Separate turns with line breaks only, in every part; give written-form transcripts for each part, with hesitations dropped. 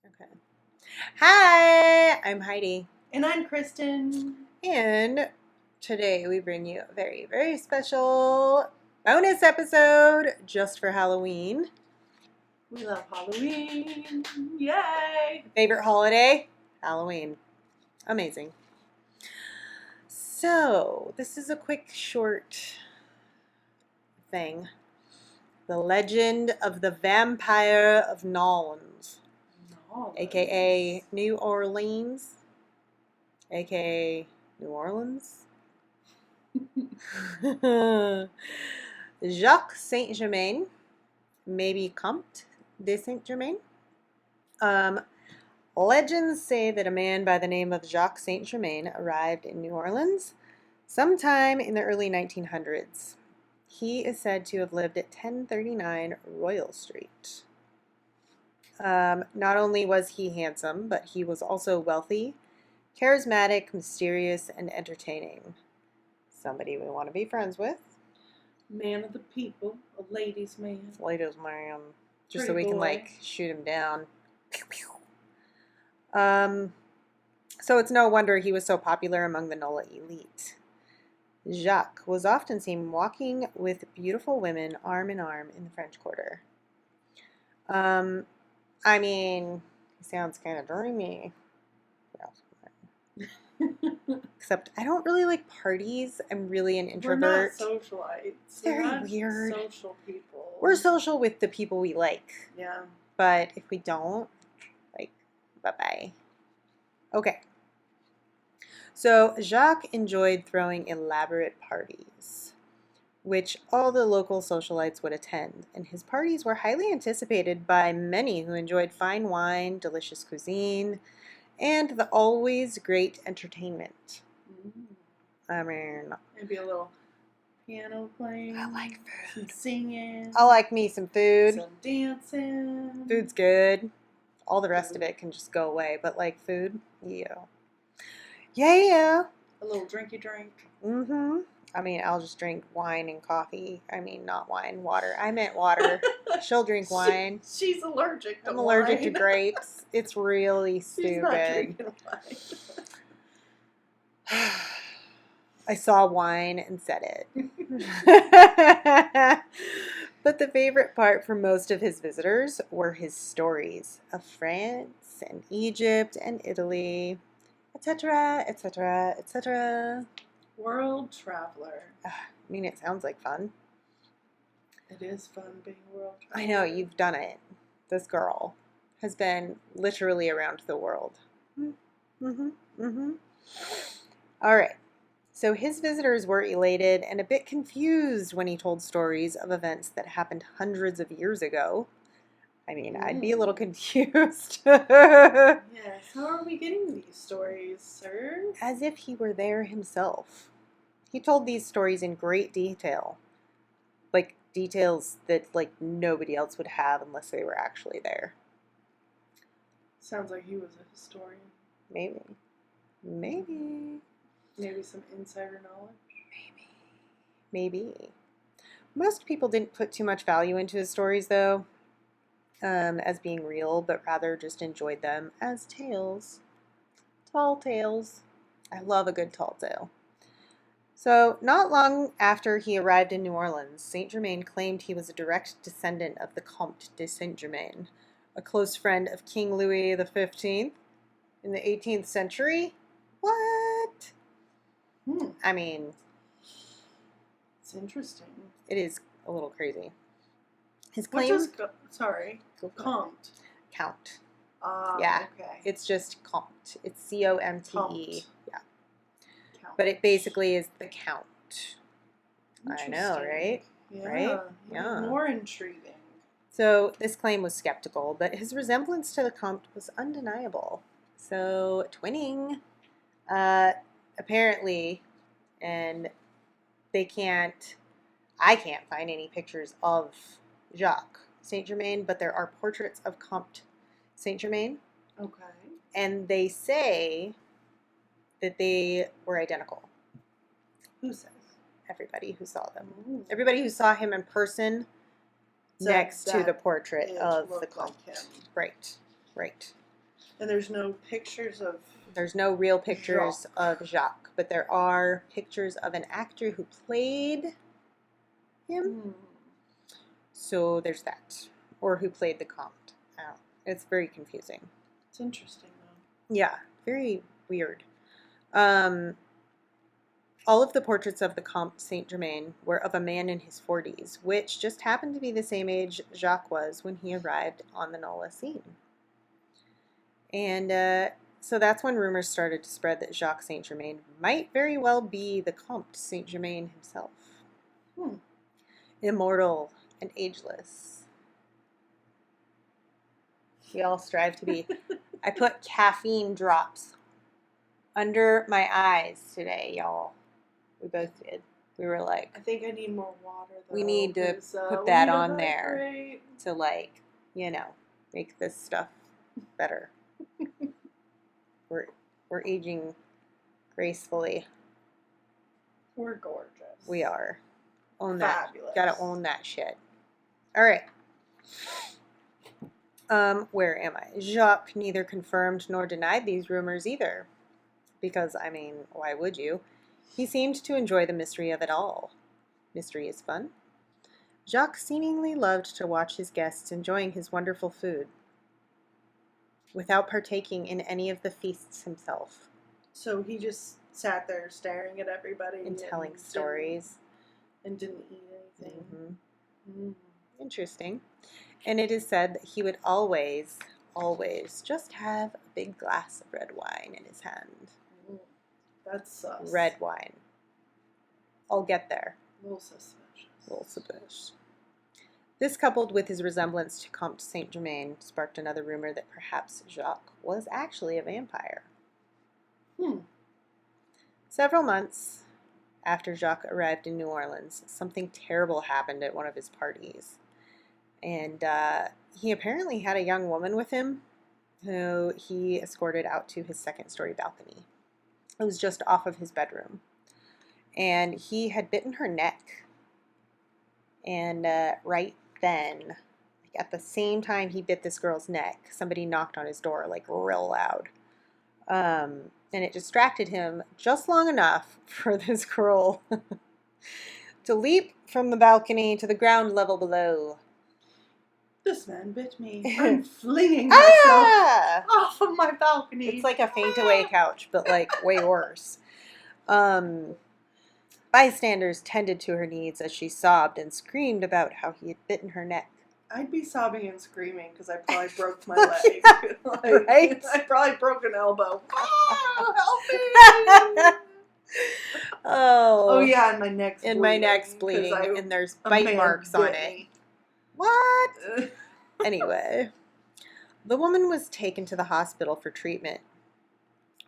Okay. Hi, I'm Heidi.
And I'm Kristen.
And today we bring you a very, very special bonus episode just for Halloween.
We love Halloween. Yay!
Favorite holiday? Halloween. Amazing. So, this is a quick, short thing. The Legend of the Vampire of Nolans, aka New Orleans, aka New Orleans. Jacques Saint Germain, maybe Comte de Saint Germain. Legends say that a man by the name of Jacques Saint Germain arrived in New Orleans sometime in the early 1900s. He is said to have lived at 1039 Royal Street. Not only was he handsome, but he was also wealthy, charismatic, mysterious, and entertaining. Somebody we want to be friends with.
Man of the people, a ladies' man.
Ladies' man. Just
Pretty
so we can,
boy.
shoot him down. Pew, pew. So it's no wonder he was so popular among the NOLA elite. Jacques was often seen walking with beautiful women arm in arm in the French Quarter. He sounds kind of dreamy. Except I don't really like parties. I'm really an introvert.
We're not socialites.
It's very
We're not
weird.
Social people.
We're social with the people we like.
Yeah.
But if we don't, bye-bye. Okay. So Jacques enjoyed throwing elaborate parties, which all the local socialites would attend, and his parties were highly anticipated by many who enjoyed fine wine, delicious cuisine, and the always great entertainment.
Maybe a little piano playing.
I like
food. Some singing.
I like me some food.
Some dancing.
Food's good. All the rest of it can just go away, but food, yeah. Yeah.
A little drinky drink.
Mm-hmm. I'll just drink wine and coffee. Not wine, water. I meant water. She'll drink wine.
She's allergic to
I'm
wine.
allergic to grapes. It's really stupid.
She's not drinking wine.
I saw wine and said it. But the favorite part for most of his visitors were his stories of France and Egypt and Italy, etc., etc., etc.
World traveler.
It sounds like fun.
It is fun being a world traveler.
I know, you've done it. This girl has been literally around the world. All right. So his visitors were elated and a bit confused when he told stories of events that happened hundreds of years ago. I'd be a little confused.
Yes. How are we getting these stories, sir?
As if he were there himself. He told these stories in great detail. Details that, nobody else would have unless they were actually there.
Sounds like he was a historian.
Maybe.
Maybe some insider knowledge?
Maybe. Most people didn't put too much value into his stories, though, as being real, but rather just enjoyed them as tales. Tall tales. I love a good tall tale. So, not long after he arrived in New Orleans, Saint Germain claimed he was a direct descendant of the Comte de Saint Germain, a close friend of King Louis XV in the 18th century. What?
It's interesting.
It is a little crazy. His claim...
Comte.
Count.
Yeah.
Okay. It's just Comte. It's C-O-M-T-E.
Comte.
Yeah.
Count.
But it basically is the Count. I know, right?
Yeah.
Right? Yeah.
More intriguing.
So this claim was skeptical, but his resemblance to the Comte was undeniable. So twinning, apparently, and I can't find any pictures of Jacques Saint Germain, but there are portraits of Comte Saint Germain.
Okay.
And they say that they were identical.
Who says?
Everybody who saw them.
Ooh.
Everybody who saw him in person next to the portrait of the Comte.
like him.
Right.
And there's no pictures of...
There's no real pictures of Jacques, but there are pictures of an actor who played him. So there's that. Or who played the Comte. It's very confusing.
It's interesting, though.
Yeah, very weird. All of the portraits of the Comte Saint-Germain were of a man in his 40s, which just happened to be the same age Jacques was when he arrived on the NOLA scene. And so that's when rumors started to spread that Jacques Saint-Germain might very well be the Comte Saint-Germain himself. Immortal and ageless. We all strive to be. I put caffeine drops under my eyes today, y'all. We both did. We were like...
I think I need more water, though.
We need to put that on there to, like, you know, make this stuff better. We're aging gracefully.
We're gorgeous.
We are. Own
Fabulous.
that. Gotta own that shit. All right. Where am I? Jacques neither confirmed nor denied these rumors either. Because, I mean, why would you? He seemed to enjoy the mystery of it all. Mystery is fun. Jacques seemingly loved to watch his guests enjoying his wonderful food, without partaking in any of the feasts himself.
So he just sat there staring at everybody.
And telling stories.
And didn't eat anything.
Interesting. And it is said that he would always just have a big glass of red wine in his hand.
That's sus.
Red wine. I'll get there.
A little suspicious.
A little suspicious. This, coupled with his resemblance to Comte Saint-Germain, sparked another rumor that perhaps Jacques was actually a vampire. Several months after Jacques arrived in New Orleans, something terrible happened at one of his parties. And he apparently had a young woman with him who he escorted out to his second-story balcony. It was just off of his bedroom. And he had bitten her neck. And right then, at the same time he bit this girl's neck, somebody knocked on his door, like, real loud. And it distracted him just long enough for this girl to leap from the balcony to the ground level below.
This man bit me. I'm flinging myself off of my balcony.
It's like a faint-away couch, but, like, way worse. Bystanders tended to her needs as she sobbed and screamed about how he had bitten her neck.
I'd be sobbing and screaming because I probably broke my leg.
Right?
I probably broke an elbow. Help me!
Oh
yeah, and my neck's bleeding.
And my neck's bleeding, and there's bite marks on it. What? Anyway, the woman was taken to the hospital for treatment,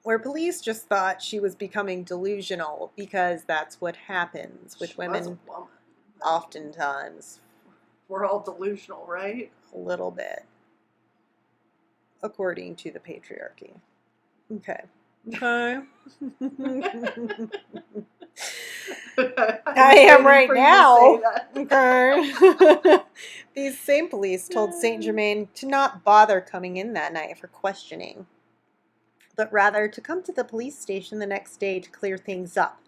where police just thought she was becoming delusional because that's what happens with women oftentimes.
We're all delusional, right?
A little bit. According to the patriarchy. Okay. I am right now. Okay. These same police told Saint-Germain to not bother coming in that night for questioning, but rather to come to the police station the next day to clear things up.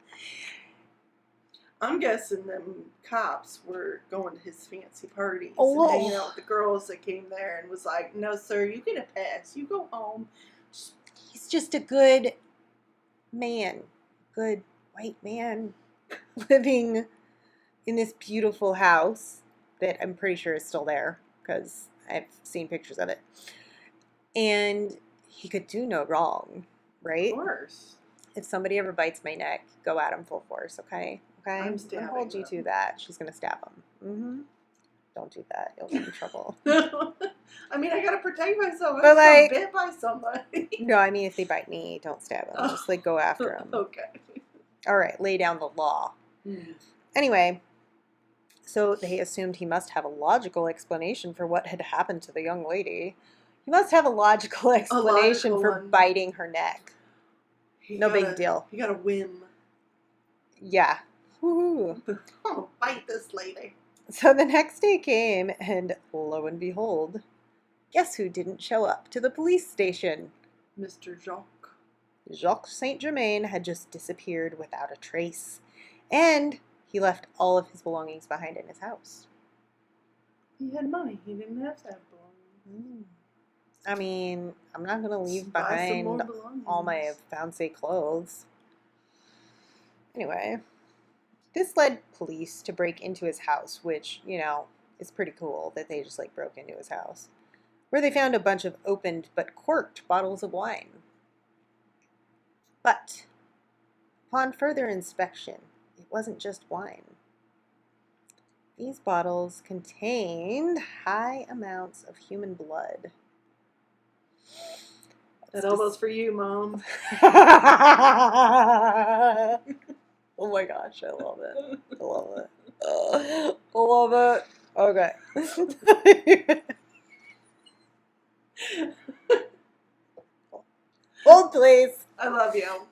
I'm guessing them cops were going to his fancy parties and hanging out with the girls that came there and was like, no, sir, you get a pass. You go home.
He's just a good man. Good white man living in this beautiful house that I'm pretty sure is still there because I've seen pictures of it. And he could do no wrong, right?
Of course.
If somebody ever bites my neck, go at him full force, okay? Okay?
I'm stabbing
I'll hold you
them.
to that. She's going to stab him. Don't do that. You'll get in trouble.
I mean, I got to protect myself.
But,
I got bit by somebody.
No, I mean, if they bite me, don't stab them. Just, like, go after them.
Okay.
All right, lay down the law. Anyway, so they assumed he must have a logical explanation for what had happened to the young lady. He must have a logical explanation for biting her neck. No big deal.
You got a whim.
Yeah. Woo-hoo.
Oh, bite this lady.
So the next day came, and lo and behold, Guess who didn't show up to the police station?
Mr. Jacques.
Jacques Saint Germain had just disappeared without a trace, and he left all of his belongings behind in his house.
He had money. He didn't have to have belongings.
I mean, I'm not going to leave
Buy some more
behind
belongings.
all my fancy clothes. Anyway, this led police to break into his house, which, you know, is pretty cool that they just, like, broke into his house, where they found a bunch of opened but corked bottles of wine. But upon further inspection, it wasn't just wine. These bottles contained high amounts of human blood.
That elbow's for you, Mom.
Oh my gosh, I love it. I love it. I love it. Okay. Hold, please.
I love you.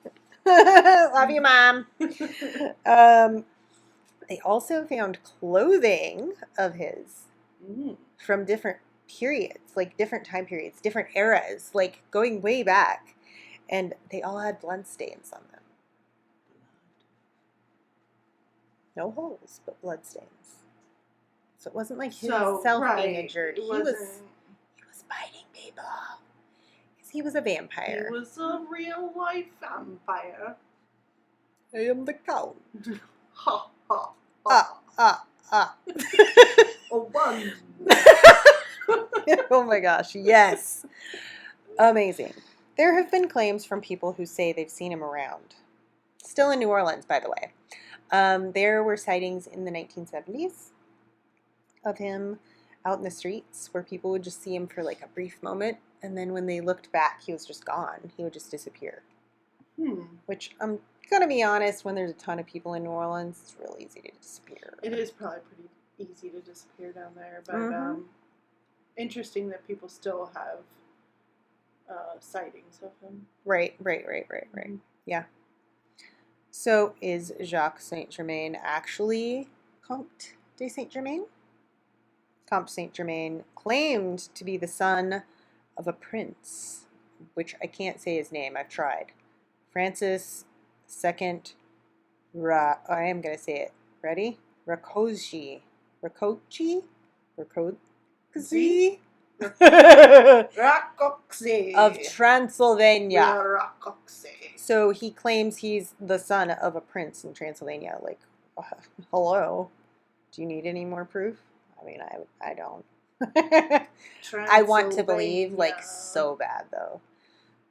Love you, Mom. They also found clothing of his from different periods, like different time periods, different eras, like going way back. And they all had blood stains on them. No holes, but blood stains. So it wasn't like himself being injured. He was biting people. Because he was a vampire.
He was a real life vampire.
I am the count.
Ha ha. A one.
Oh my gosh, yes. Amazing. There have been claims from people who say they've seen him around. Still in New Orleans, by the way. There were sightings in the 1970s of him out in the streets where people would just see him for like a brief moment, and then when they looked back, he was just gone. He would just disappear. Which, I'm going to be honest, when there's a ton of people in New Orleans, it's real easy to disappear.
It is probably pretty easy to disappear down there, but interesting that people still have sightings of him.
Right. Yeah. So is Jacques Saint Germain actually Comte de Saint Germain? Comte Saint Germain claimed to be the son of a prince, which I can't say his name. I've tried. Francis II I am going to say it. Ready? Rakoczy. Of Transylvania. So he claims he's the son of a prince in Transylvania. Like, hello. Do you need any more proof? I mean, I don't. I want to believe, like, so bad, though.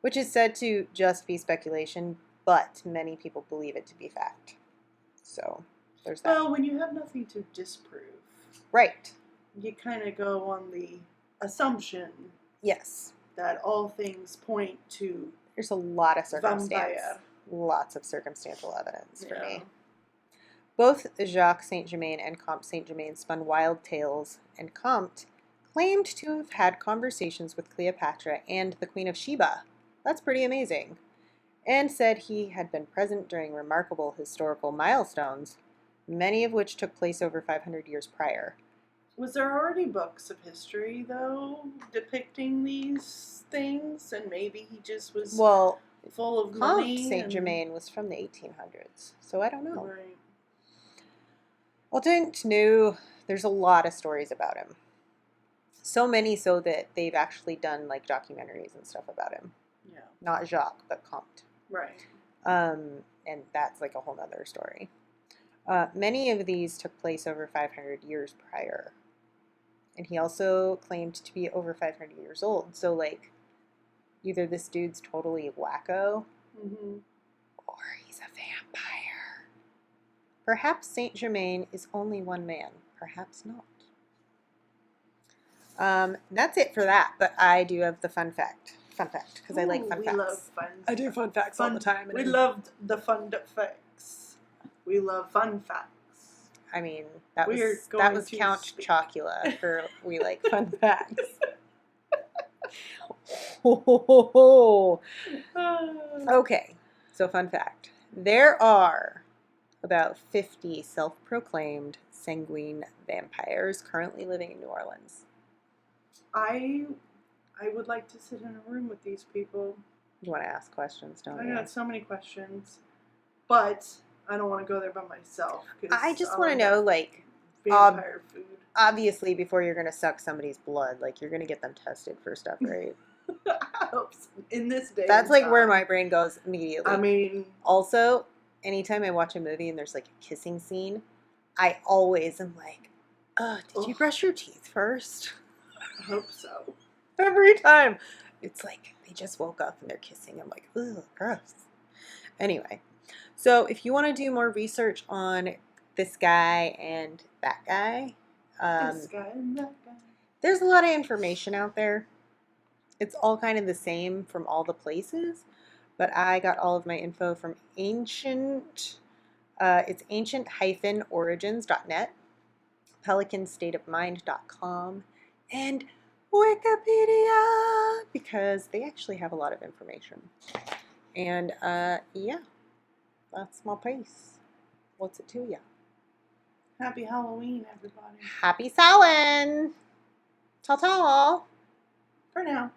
Which is said to just be speculation, but many people believe it to be fact. So, there's that.
Well, when you have nothing to disprove.
Right.
You kind of go on the assumption.
Yes.
That all things point to.
There's a lot of circumstance.
Vampire.
Lots of circumstantial evidence for me. Both Jacques Saint Germain and Comte Saint Germain spun wild tales, and Comte claimed to have had conversations with Cleopatra and the Queen of Sheba. That's pretty amazing. And said he had been present during remarkable historical milestones, many of which took place over 500 years prior.
Was there already books of history, though, depicting these things? And maybe he just was full of money?
Comte Saint Germain was from the 1800s, so I don't know.
Right.
Well, didn't know. There's a lot of stories about him. So many so that they've actually done like documentaries and stuff about him.
Yeah.
Not Jacques, but Comte.
Right.
And that's like a whole nother story. Many of these took place over 500 years prior. And he also claimed to be over 500 years old. So, like, either this dude's totally wacko, or he's a vampire. Perhaps Saint Germain is only one man. Perhaps not. That's it for that. But I do have the fun fact. Because I like fun facts.
We love fun.
I do fun facts all the time.
We loved the fun facts. We love fun facts.
I mean, that was Count Chocula for We Like Fun Facts. Okay, so fun fact. There are about 50 self-proclaimed sanguine vampires currently living in New Orleans.
I I would like to sit in a room with these people.
You want to ask questions, don't
I
you?
got so many questions, but I don't want to go there by myself.
I just want to know, like,
vampire food.
Obviously, before you're going to suck somebody's blood, like, you're going to get them tested for stuff, right?
I hope so. In this day,
that's like where my brain goes immediately.
I mean,
also, anytime I watch a movie and there's like a kissing scene, I always am like, did you brush your teeth first?
I hope so.
Every time. It's like they just woke up and they're kissing. I'm like, ugh, gross. Anyway, so if you want to do more research on this guy and that guy,
This guy and that guy.
there's a lot of information out there. It's all kind of the same from all the places, but I got all of my info from ancient. It's ancient-origins.net, pelicanstateofmind.com, and Wikipedia, because they actually have a lot of information. And yeah, that's my piece. What's it to ya?
Happy Halloween, everybody.
Happy Samhain. Ta-ta.
For now.